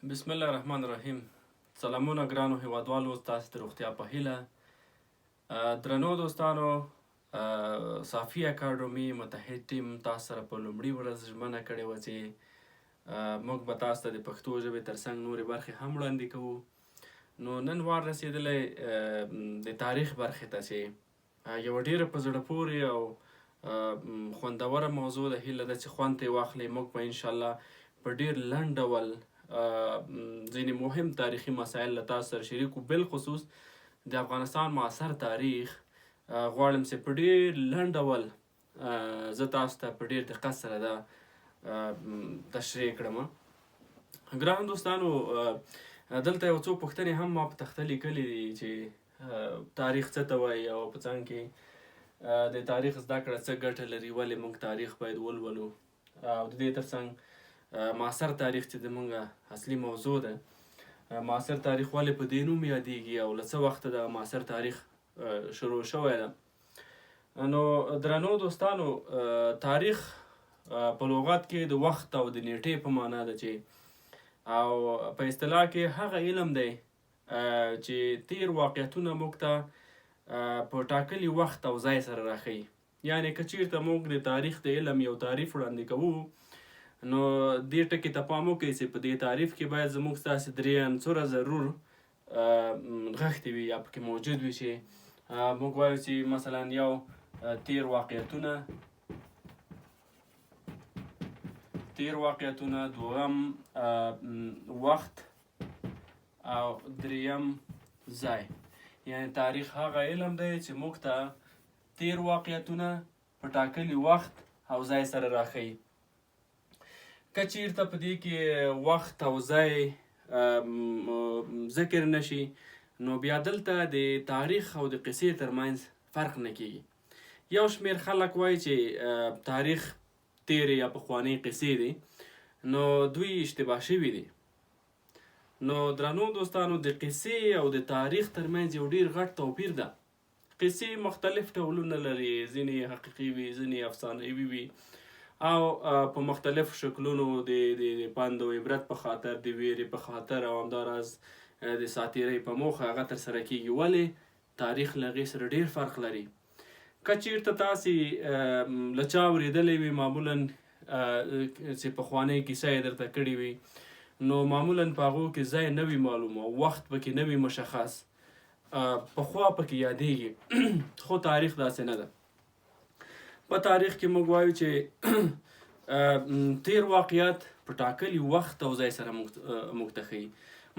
بسم الله الرحمن الرحیم. سلامونه ګرانو هیوادوالو، تاسو د روغتیا په هیله. درنو دوستانو، صافي اکاډمي متحد ټیم تاسو سره په لومړي ورځ ژمنه کړې وه چې موږ به تاسو ته د پښتو ژبې ترڅنګ نورې برخې هم وړاندې کوو. نو نن وار رسېدلی د تاریخ برخې ته چې یوه ډېره په زړه پورې او خوندوره موضوع ده. هیله ده چې خوند ترې واخلئ. موږ به انشاءالله په ډېر لنډ ډول ځینې مهم تاریخي مسایل له تاسو سره شریکو، بالخصوص د افغانستان معاصر تاریخ غواړم چې په ډېر لنډ ډول زه تاسو ته په ډېر دقت سره دا تشریح کړم. ګرانو دوستانو، دلته یو څو پوښتنې هم ما په تخته لیکلي دي چې تاریخ څه ته وایي او په څنګ کې د تاریخ زده کړه څه ګټه لري، ولې موږ تاریخ باید ولولو، او د دې ترڅنګ معاصر تاریخ چې زموږ اصلي موضوع ده، معاصر تاریخ ولې په دې نوم یادیږي او له څه وخته د معاصر تاریخ شروع شوی ده. نو درنو دوستانو، تاریخ په لغت کې د وخت او د نیټې په معنا ده چې او په اصطلاح کې هغه علم دی چې تیر واقعیتونه موږ ته په ټاکلي وخت او ځای سره راښیي. یعنې که چیرته موږ د تاریخ د علم یو تعریف وړاندې کوو، نو دې ټکي ته پام وکړئ چې په دې تعریف کې باید زموږ ستاسې درې عنصره ضرور نغښتي وي یا پکې موجود وي، چې موږ وایو چې مثلا یو تیر واقعیتونه، دوهم وخت او دریم ځای. یعنې تاریخ هغه علم دی چې موږ ته تیر واقعیتونه په ټاکلي وخت او ځای سره راښیي. که چیرته په دې کې وخت او ځای ذکر نشي، نو بیا دلته د تاریخ او د قصې ترمنځ فرق نه کیږي. یو شمېر خلک وایي چې تاریخ تیرې یا پخوانۍ قصې دي، نو دوی اشتباه شوي دي. نو درنو دوستانو، د قصې او د تاریخ ترمنځ یو ډېر غټ توپیر ده. قصې مختلف ډولونه لري، ځینې حقیقي وي، ځینې افسانوي وي، او په مختلف شکلونو د پند او عبرت په خاطر، د ویرې په خاطر، او همداراز د ساتیرۍ په موخه هغه ترسره کیږي. ولې تاریخ له هغې سره ډېر فرق لري. که چیرته تاسې له چا اورېدلی وي معمولا چې پخوانۍ کیسه یې درته کړې وي، نو معمولا په هغو کې ځای نه وي معلوم او وخت پکې نه وي مشخص، پخوا پکې یادېږي. خو تاریخ داسې نه ده. په تاریخ کې موږ وایو چې تیر واقعیت په ټاکلي وخت او ځای سره موږ ته ښیي.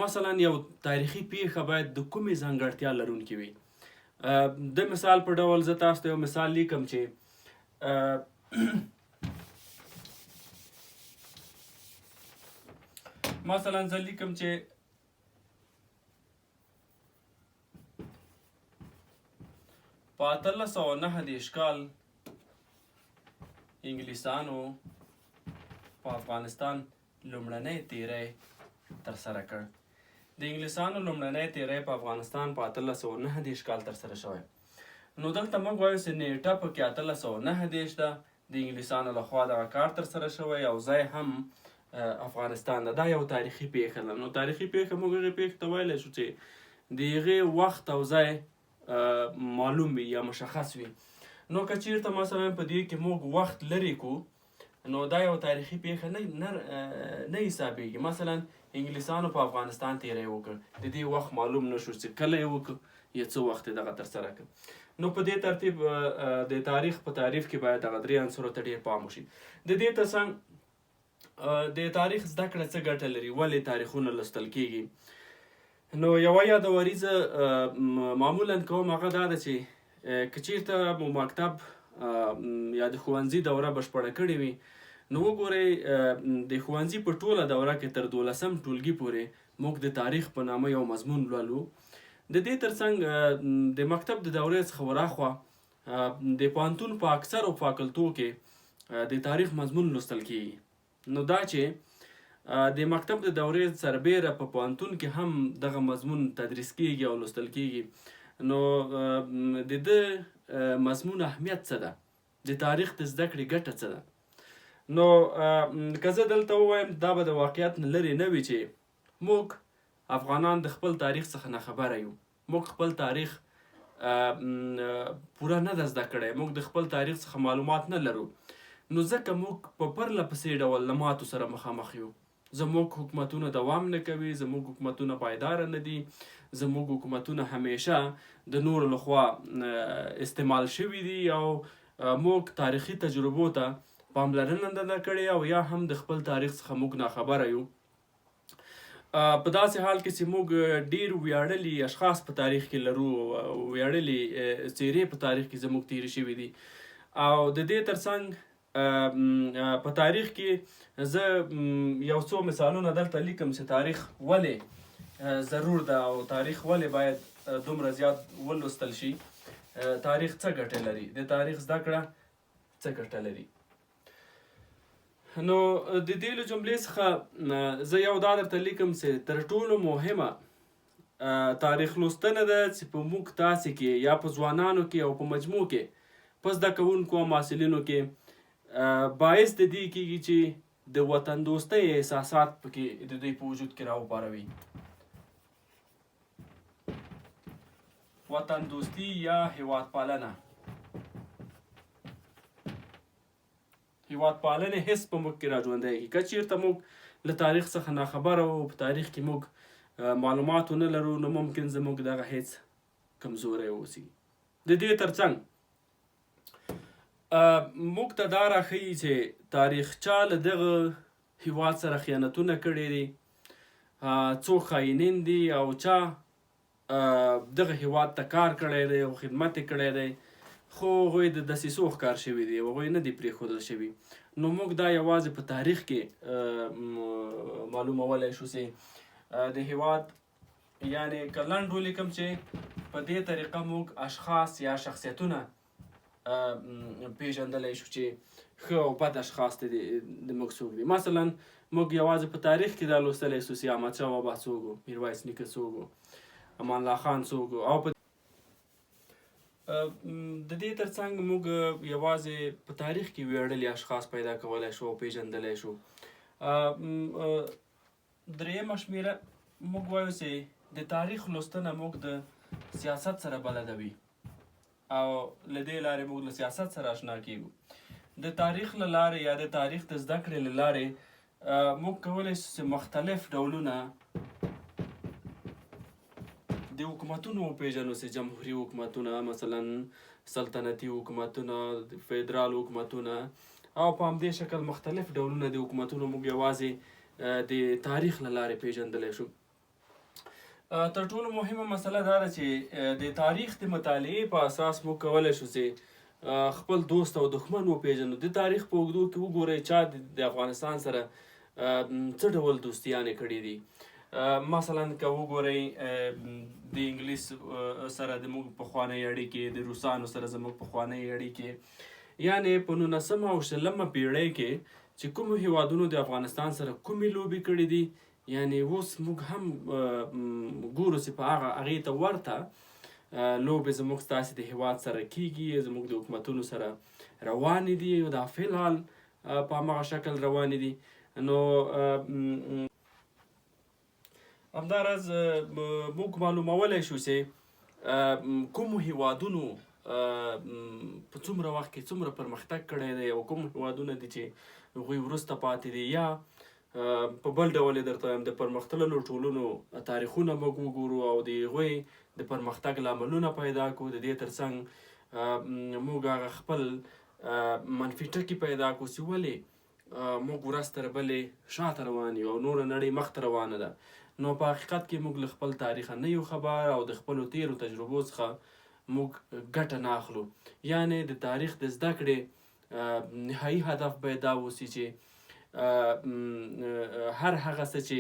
مثلا یو تاریخي پیښه باید د کومې ځانګړتیا لرونکې وي. د مثال په ډول زه تاسو ته یو مثال لیکم چې مثلا زه لیکم چې په 1829 کال انګلیسانو په افغانستان لومړنی تیری ترسره کړ. د انګلیسانو لومړنی تیری په افغانستان په 1829 کال ترسره شوی. نو دلته موږ وایو چې نیټه پکې 1829 ده، د انګلیسانو لخوا دغه کار ترسره شوی او ځای هم افغانستان ده. دا یو تاریخي پیښه ده. نو تاریخي پیښه موږ هغې پیښې ته ویلی شو چې د هغې وخت او ځای معلوم وي یا مشخص وي. نو که چیرته مثلا په دې کې موږ وخت لرې کو، نو دا یو تاریخي پیښه نه حسابېږي. مثلا انګلیسانو په افغانستان تیری وکړ، د دې وخت معلوم نه شو چې کله یې وکړ یا څه وخت یې دغه ترسره کړ. نو په دې ترتیب د تاریخ په تعریف کې باید دغه درې عنصرو ته ډېر پام وشي. د دې ترڅنګ د تاریخ زده کړه څه ګټه لري، ولې تاریخونه لوستل کیږي. نو یوه یادوریزه معمولا کوم هغه دا ده چې که چیرته مو مکتب یا د ښوونځي دوره بشپړه کړې وي، نو وګورئ د ښوونځي په ټوله دوره کې تر 12م ټولګي پورې موږ د تاریخ په نامه یو مضمون لولو. د دې ترڅنګ د مکتب د دورې څخه وراخوا د پوهنتون په اکثرو فاکلتو کې د تاریخ مضمون لوستل کیږي. نو دا چې د مکتب د دورې سربیره په پوهنتون کې هم دغه مضمون تدریس کیږي او لوستل کیږي. نو د ده مضمون اهمیت څه ده، د تاریخ د زده کړې ګټه څه ده. نو که زه دلته ووایم دا به د واقعیت نه لرې نه وي چې موږ افغانان د خپل تاریخ څخه ناخبره یو. موږ خپل تاریخ پوره نه ده زده کړی، موږ د خپل تاریخ څخه معلومات نه لرو. نو ځکه موږ په پرله پسې ډول له ماتو سره مخامخ یو. زموږ حکومتونه دوام نه کوي، زموږ حکومتونه پایداره نه دي، زموږ حکومتونه همیشه د نورو لخوا استعمال شوي دي او موږ تاریخي تجربو ته پاملرنه نه ده کړې او یا هم د خپل تاریخ څخه موږ ناخبره یو. په داسې حال کې چې موږ ډېر ویاړلي اشخاص په تاریخ کې لرو، ویاړلي څېرې په تاریخ کې زموږ تېرې شوي دي او د دې ترڅنګ په تاریخ کې زه یو څو مثالونه دلته لیکم چې تاریخ ولې ضرور ده او تاریخ ولې باید دومره زیات ولوستل شي. تاریخ څه ګټې لري؟ د تاریخ زده کړه څه ګټه لري؟ نو د دې له جملې څخه زه یو دا درته لیکم چې تر ټولو مهمه تاریخ لوستنه ده چې په موږ تاسې کې یا په ځوانانو کې او په مجموع کې په زده کوونکو او محصلینو کې باعث د دې کېږي چې د وطن دوستۍ احساسات پکې د دوی په وجود کې راوپاروي. وطن دوستی یا هیواد پالنه، هیواد پالنې حس په موږ کې راژوندی کړي. که چېرته موږ له تاریخ څخه ناخبره او په تاریخ کې موږ معلومات ونه لرو نو ممکن زموږ دغه حس کمزوری اوسي. د دې ترڅنګ موږ ته دا راښیي چې تاریخچه له دغه هیواد سره خیانتونه کړي دي، څو خاینین دي او چا دغه هیواد ته کار کړی دی او خدمت یې کړی دی خو هغوی د دسیسو ښکار شوي دي، هغوی نه دي پرېښودل شوي. نو موږ دا یوازې په تاریخ کې معلومولی شو چې د هیواد یعنې که لنډ ولیکم چې په دې طریقه موږ اشخاص یا شخصیتونه پیژندلی شو چې ښه او بد اشخاص د موږ څوک دي. مثلا موږ یوازې په تاریخ کې دا لوستلی سو چې احمدشاه بابا څوک و، میرویس نیکه څوک و، امان الله خان څوک و. او د دې ترڅنګ موږ یوازې په تاریخ کې ویاړلي اشخاص پیدا کولی شو او پیژندلی شو. درېیمه شمېره موږ وایو چې د تاریخ لوستنه موږ د سیاست سره بلدوي او له دې لارې موږ له سیاست سره اشنا کیږو. د تاریخ له لارې یا د تاریخ د زده کړې له لارې موږ کولی شو چې مختلف ډولونه د حکومتونو وپېژنو، چې جمهوري حکومتونه، مثلا سلطنتي حکومتونه، فدرال حکومتونه او په همدې شکل مختلف ډولونه د حکومتونو موږ یوازې د تاریخ له لارې پیژندلی شو. تر ټولو مهمه مسله دا ده چې د تاریخ د مطالعې په اساس موږ کولی شو چې خپل دوست او دښمن وپېژنو. د تاریخ په اوږدو کې وګورئ چا د افغانستان سره څه ډول دوستیانې کړي دي. مثلا که وګورئ د انګلیس سره د موږ پخوانۍ اړیکې، د روسانو سره زموږ پخوانۍ اړیکې، یعنې په 19مه او 20مه پیړۍ کې چې کومو هیوادونو د افغانستان سره کومې لوبې کړي دي، یعنې اوس موږ هم ګورو چې په هغې ته ورته لوبې زموږ ستاسې د هیواد سره کیږي، زموږ د حکومتونو سره روانې دي او دا فلحال په همغه شکل روانې دي. نو همداراز موږ معلومولی شو چې کومو هیوادونو په څومره وخت کې څومره پرمختګ کړی دی او کوم هیوادونه دي چې هغوی وروسته پاتې دي. یا په بل ډول یې درته وایم د پرمختللو ټولنو تاریخونه موږ وګورو او د هغوی د پرمختګ لاملونه پیدا کړو. د دې ترڅنګ موږ هغه خپل منفي ټکي پیدا کړو چې ولې موږ ورځ تر بلې شاته روان یو او نوره نړۍ مخته روانه ده. نو په حقیقت کې موږ له خپل تاریخه نه یو خبر او د خپلو تیرو تجربو څخه موږ ګټه نه اخلو. یعنې د تاریخ د زده کړې نهایي هدف باید دا اوسي چې هر هغه څه چې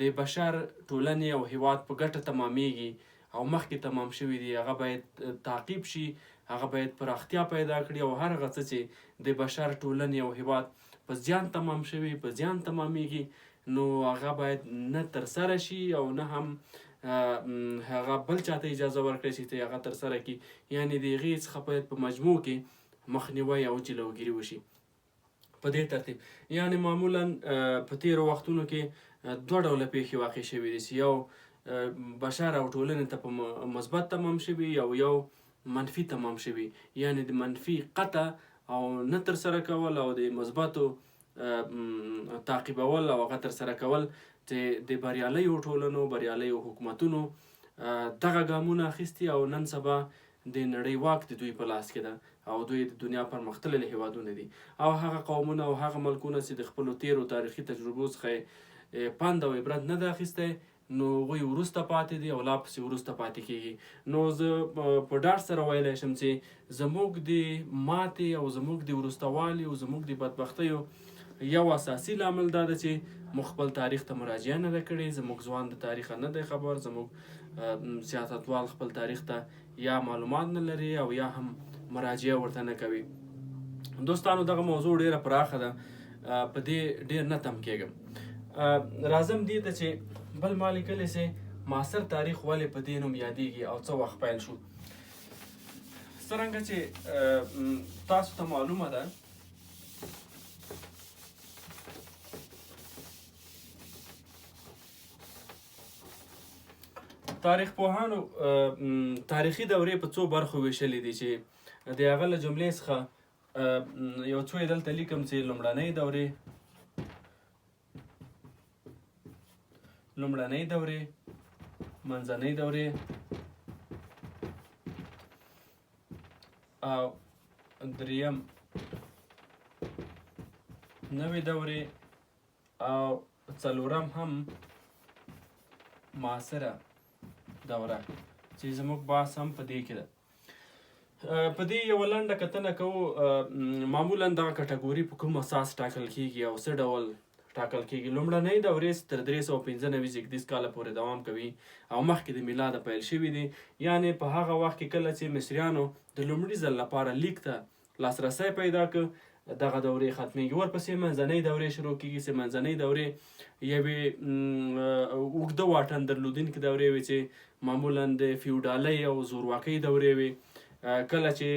د بشر ټولنې او هیواد په ګټه تمامیږي او مخکې تمام شوي دي هغه باید تعقیب شي، هغه باید پراختیا پیدا کړي او هر هغه څه چې د بشر ټولنې او هیواد په زیان تمام شوي، په زیان تمامیږي، نو هغه باید نه ترسره شي او نه هم هغه بل چاته اجازه ورکړی شي چې هغه ترسره کړي. یعنې د هغې څخه باید په مجموع کې مخنیوی او جلوګیري وشي. په دې ترتیب یعنې معمولا په تېرو وختونو کې دوه ډوله پیښې واقع شوي دي چې یو بشر او ټولنې ته په مثبت تمام شوي یو منفي تمام شوي یعنې د منفي قطع او نه ترسره کول او د مثبتو تعقیبول او هغه ترسره کول چې د بریالیو ټولنو بریالیو حکومتونو دغه ګامونه اخیستي او نن سبا د نړۍ واک د دوی په لاس کې ده او دوی د دنیا پرمختللي هیوادونه دي او هغه قومونه او هغه ملکونه چې د خپلو تیرو تاریخي تجربو څخه پند او عبرت نه ده اخیستی نو هغوی وروسته پاتې دي او لا پسې وروسته پاتې کیږي نو زه په ډاډ سره ویلی شم چې زموږ د ماتې او زموږ د وروسته والي او زموږ د بدبختیو یو اساسي لامل دا ده چې موږ خپل تاریخ ته مراجعه نه ده کړې زموږ ځوان د تاریخ نه دی خبر زموږ سیاستوال خپل تاریخ ته یا معلومات نه لري او یا هم مراجعه ورته نه کوي دوستانو دغه موضوع ډیره پراخه ده په دې ډیر نه تم کېږم راځم دې ته چې بل ما لیکلی چې معاصر تاریخ ولې په دې نوم یادیږي او څه وخت پیل شو څرنګه چې تاسو ته معلومه ده تاریخ پوهانو تاریخي دورې په څو برخو ویشلې دي چې د هغه له جملې څخه یو څو یې دلته لیکم چې لومړنۍ دورې منځنۍ دورې او دریم نوې دورې او څلورم هم معاصره دوره چې زموږ بحث هم په دې کې ده په دې یوه لنډه کتنه کوو معمولا دغه کټګوري په کوم اساس ټاکل کیږي او څه ډول ټاکل کیږي لومړنۍ دورې تر 395 زیږدیز کاله پورې دوام کوي او مخکې د میلاده پیل شوي دي یعنې په هغه وخت کې کله چې مصریانو د لومړي ځل لپاره لیک ته لاسرسی پیدا کړ دغه دورې ختمیږي ورپسې منځنۍ دورې شروع کیږي چې منځنۍ دورې یوې اوږده واټن درلودونکې دورې وې چې معمولا د فیوډالۍ او زورواکۍ دورې وې کله چې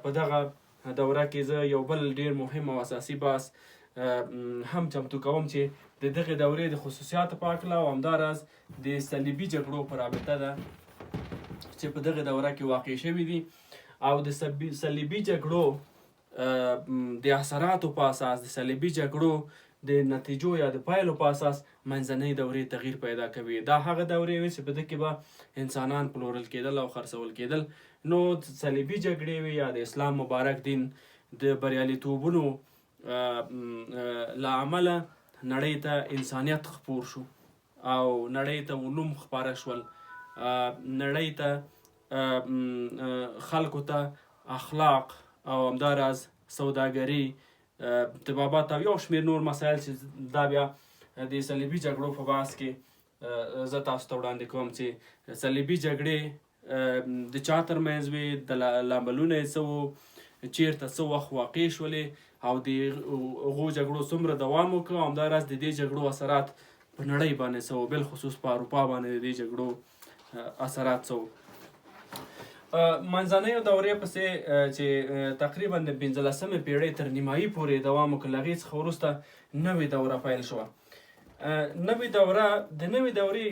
په دغه دوره کې زه یو بل ډیر مهم او اساسي بحث هم چمتو کوم چې د دغې دورې د خصوصیاتو په هکله او همداراز د صلیبي جګړو په رابطه ده چې په دغې دوره کې واقع شوي دي او د صلیبي جګړو د اثراتو په اساس د صلیبي جګړو د نتیجو یا د پایلو په اساس منځنۍ دورې تغییر پیدا کوي دا هغه دورې وې چې په ده کې به انسانان پلورل کېدل او خرڅول کېدل نو صلیبي جګړې وې یا د اسلام مبارک دین د بریالیتوبونو له امله نړۍ ته انسانیت خپور شو او نړۍ ته علوم خپاره شول نړۍ ته خلکو ته اخلاق او همداراز سوداګري طبابت او یو شمېر نور مسایل چې دا بیا د صلیبي جګړو په بحث کې زه تاسو ته وړاندې کوم چې صلیبي جګړې د چا ترمنځ وې د لاملونه یې څه وو چیرته څه وخت واقع شولې او د هغو جګړو څومره دوام وکړ او همداراز د دې جګړو اثرات په نړۍ باندې څه وو بالخصوص په اروپا باندې د دې جګړو اثرات څه وو منځنیو دورې پسې چې تقریبا د 15مې پیړۍ تر نیمایي پورې دوام وکړ له هغې څخه وروسته نوې دوره پیل شوه نوې دوره د نوې دورې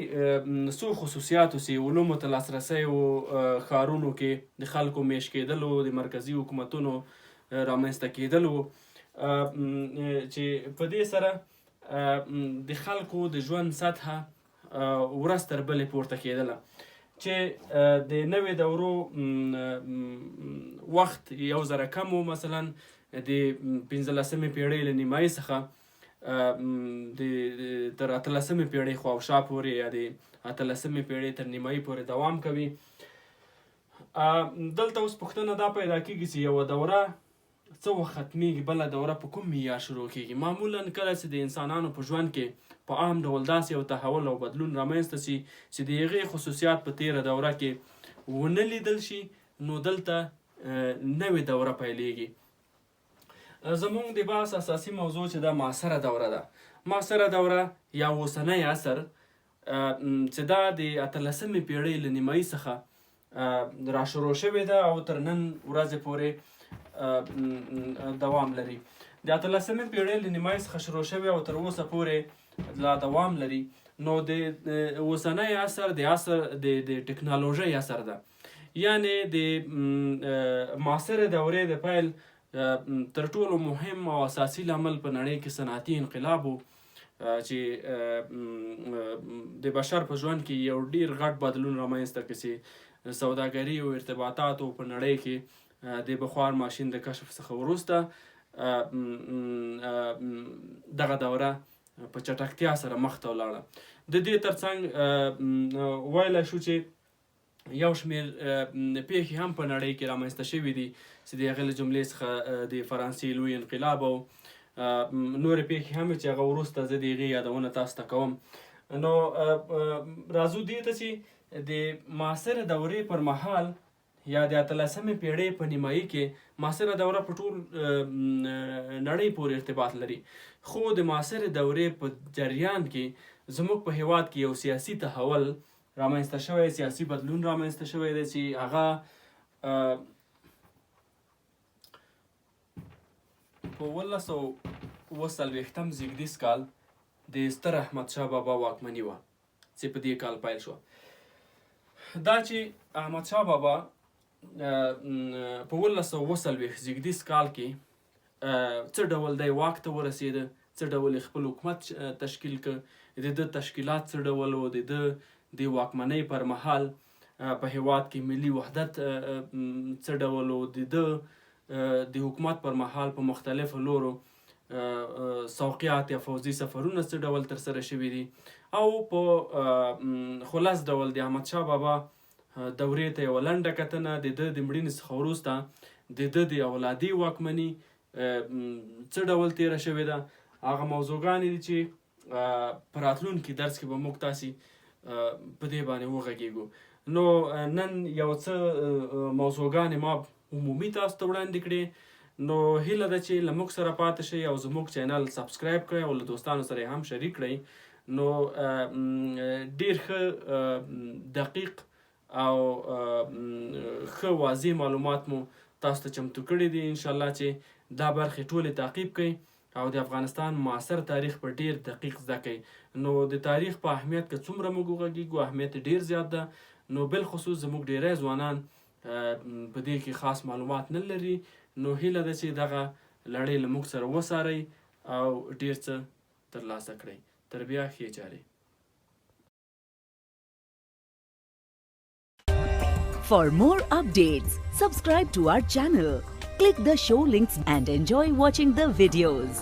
څو خصوصیاتو چې علومو ته لاسرسی و ښارونو کې د خلکو میش کېدلو د مرکزي حکومتونو رامنځته کېدلو چې په دې سره د خلکو د ژوند سطحه ورځ تر بلې پورته کېدله چې د نوې دورو وخت یو ذره کم و مثلا د 15مې پیړۍ له نیمایي څخه تر 18مې پیړۍ خواوشا پورې یا د 18مې پیړۍ تر نیمایي پورې دوام کوي دلته اوس پوښتنه دا پیدا کېږي چې یوه دوره څه وخت ختمیږي بله دوره په کوم معیار شروع کېږي معمولا کله چې د انسانانو په ژوند کې په عام ډول داسې یو تحول او بدلون رامنځته شي چې د هغې خصوصیات په تېره دوره کې ونه لیدل شي نو دلته نوې دوره پیلېږي زموږ د بحث اساسي موضوع چې دا معاصره دوره ده معاصره دوره یا اوسنی عصر چې دا د 18مې پیړۍ له نیمایي څخه راشروع شوې ده او تر نن ورځې پورې دوام لري د 18مې پیړۍ له نیمایي څخه شروع شوې او تر اوسه پورې لا دوام لري. نو د اوسنی عصر د عصر د ټکنالوژۍ عصر ده، یعنی د معاصر دورې د پیل تر ټولو مهم او اساسي لامل په نړۍ کې صنعتي انقلاب و چې د بشر په ژوند کې یو ډیر غټ بدلون رامنځته کړي چې سوداګري او ارتباطاتو په نړۍ کې د بخار ماشین د کشف څخه وروسته دغه دوره په چټکتیا سره مخته ولاړه. د دې ترڅنګ ویلی شو چې یو شمېر پیښې هم په نړۍ کې رامنځته شوي دي چې د هغې له جملې څخه د فرانسې لوی انقلاب او نورې پیښې هم چې هغه وروسته زه د هغې یادونه تاسو ته کوم. نو راځو دې ته چې د معاصر دورې پر مهال یا د 18مې پیړۍ په نیمایي کې معاصره دوره په ټول نړۍ پورې ارتباط لري، خو د معاصر دورې په جریان کې زموږ په هیواد کې یو سیاسي تحول رامنځته شوی، سیاسي بدلون رامنځته شوی دی چې هغه په 1940 زیږدیز کال د ستر احمدشاه بابا واکمني وه چې په دې کال پیل شوه. دا چې احمدشاه بابا په 1940 زیږدیز کال کې څه ډول دی واک ته ورسېده، څه ډول خپل حکومت تشکیل کړ، د ده تشکیلات څه ډول و، د ده د واکمنۍ پر مهال په هیواد کې ملي وحدت څه ډول و، د ده د حکومت پر مهال په مختلفو لورو سوقیات یا فوځي سفرونه څه ډول ترسره شوي دي، او په خلاص ډول د احمدشاه بابا دورې ته یوه لنډه کتنه د ده د مړینې څخه وروسته د ده د اولادي واکمني څه ډول تیره شوې ده. هغه موضوعګانې دي چې په راتلونکي درس کې به موږ تاسې په دې باندې وغږیږو. نو نن یو څه موضوعګانې ما عمومي تاسو ته وړاندې کړې. نو هیله ده چې له موږ سره پاتې شئ او زموږ چینل سبسکرایب کړئ او له دوستانو سره یې هم شریک کړئ. نو ډېر ښه دقیق او ښه واضح معلومات مو تاسو ته چمتو کړي دي. انشاءالله چې دا برخې ټولې تعقیب کړئ او د افغانستان معاصر تاریخ په ډیر دقیق زده کړئ. نو د تاریخ په اهمیت که څومره موږ وغږیږو اهمیت ډیر زیات ده. نو بالخصوص زموږ ډیری ځوانان په دې کې خاص معلومات نه لري. نو هیله ده چې دغه لړۍ له موږ سره وڅارئ او ډیر څه ترلاسه کړئ. تر بیا ښې چارې. For more updates, subscribe to our channel, click the show links and enjoy watching the videos.